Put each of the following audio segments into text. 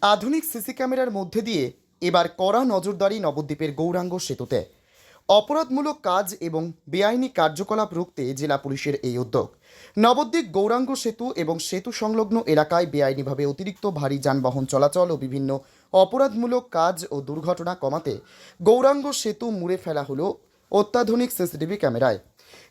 আধুনিক সিসি ক্যামেরার মধ্যে দিয়ে এবার কড়া নজরদারি নবদ্বীপের গৌরাঙ্গ সেতুতে। অপরাধমূলক কাজ এবং বেআইনি কার্যকলাপ রুখতে জেলা পুলিশের এই উদ্যোগ। নবদ্বীপ গৌরাঙ্গ সেতু এবং সেতু সংলগ্ন এলাকায় বেআইনিভাবে অতিরিক্ত ভারী যানবাহন চলাচল ও বিভিন্ন অপরাধমূলক কাজ ও দুর্ঘটনা কমাতে গৌরাঙ্গ সেতু মুড়ে ফেলা হলো অত্যাধুনিক সিসিটিভি ক্যামেরায়।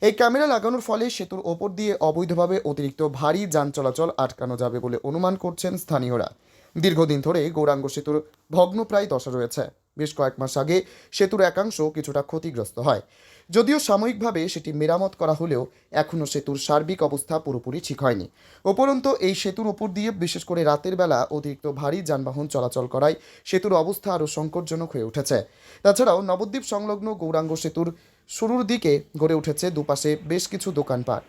এই ক্যামেরা লাগানোর ফলে সেতুর ওপর দিয়ে অবৈধভাবে অতিরিক্ত ভারী যান চলাচল আটকানো যাবে বলে অনুমান করছেন স্থানীয়রা। দীর্ঘদিন ধরে গৌরাঙ্গ সেতুর ভগ্নপ্রায় দশা রয়েছে। বেশ কয়েক মাস আগে সেতুর একাংশ কিছুটা ক্ষতিগ্রস্ত হয়, যদিও সাময়িকভাবে সেটি মেরামত করা হলেও এখনও সেতুর সার্বিক অবস্থা পুরোপুরি ঠিক হয়নি। উপরন্তু এই সেতুর উপর দিয়ে বিশেষ করে রাতের বেলা অতিরিক্ত ভারী যানবাহন চলাচল করায় সেতুর অবস্থা আরও সংকটজনক হয়ে উঠেছে। তাছাড়াও নবদ্বীপ সংলগ্ন গৌরাঙ্গ সেতুর শুরুর দিকে গড়ে উঠেছে দুপাশে বেশ কিছু দোকানপাট,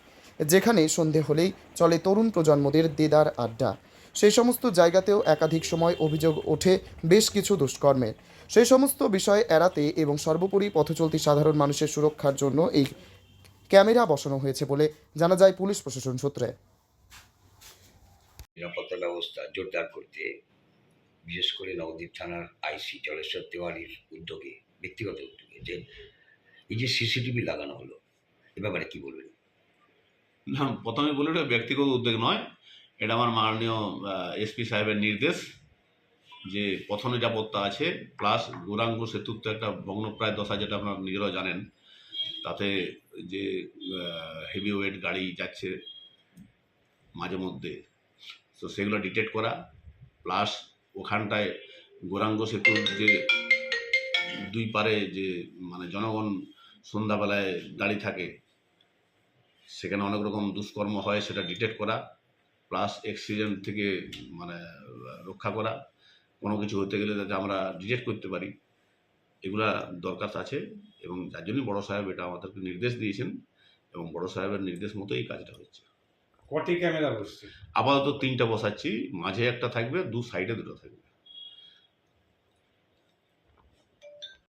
যেখানে সন্ধে হলেই চলে তরুণ প্রজন্মদের দেদার আড্ডা। সেই সমস্ত জায়গাতেও একাধিক সময় অভিযোগ ওঠে বেশ কিছু দুষ্কর্মের। সেই সমস্ত বিষয় এড়াতে এবং সর্বোপরি পথচলতি সাধারণ মানুষের সুরক্ষার জন্য এই ক্যামেরা বসানো হয়েছে বলে জানা যায় পুলিশ প্রশাসন সূত্রে। নিরাপত্তা ব্যবস্থা জোরদার করতে বিশেষ করে নবদ্বীপ থানার আইসি জলেশ্বর তেওয়ারির উদ্যোগে, ব্যক্তিগত উদ্যোগে, যে এই যে সিসিটিভি লাগানো হলো, এ ব্যাপারে কি বলবেন? না, প্রথমে বলি এটা ব্যক্তিগত উদ্যোগ নয়, এটা আমার মাননীয় এসপি সাহেবের নির্দেশ যে পথ নিরাপত্তা আছে, প্লাস গৌরাঙ্গ সেতুর তো একটা ভগ্নপ্রায় দশা, যেটা আপনারা নিজেরাও জানেন। তাতে যে হেভি ওয়েট গাড়ি যাচ্ছে মাঝে মধ্যে, তো সেগুলো ডিটেক্ট করা, প্লাস ওখানটায় গৌরাঙ্গ সেতুর যে দুই পারে যে মানে জনগণ সন্ধ্যাবেলায় দাঁড়িয়ে থাকে, সেখানে অনেক রকম দুষ্কর্ম হয়, সেটা ডিটেক্ট করা, প্লাস অ্যাক্সিডেন্ট থেকে মানে রক্ষা করা, কোনো কিছু হতে গেলে যাতে আমরা ডিটেক্ট করতে পারি, এগুলা দরকার আছে। এবং যার জন্যই বড় সাহেব এটা আমাদেরকে নির্দেশ দিয়েছেন, এবং বড় সাহেবের নির্দেশ মতো এই কাজটা হচ্ছে। কটি ক্যামেরা বসছে? আপাতত 3টা বসাচ্ছি, মাঝে একটা থাকবে, দু সাইডে 2টো থাকবে।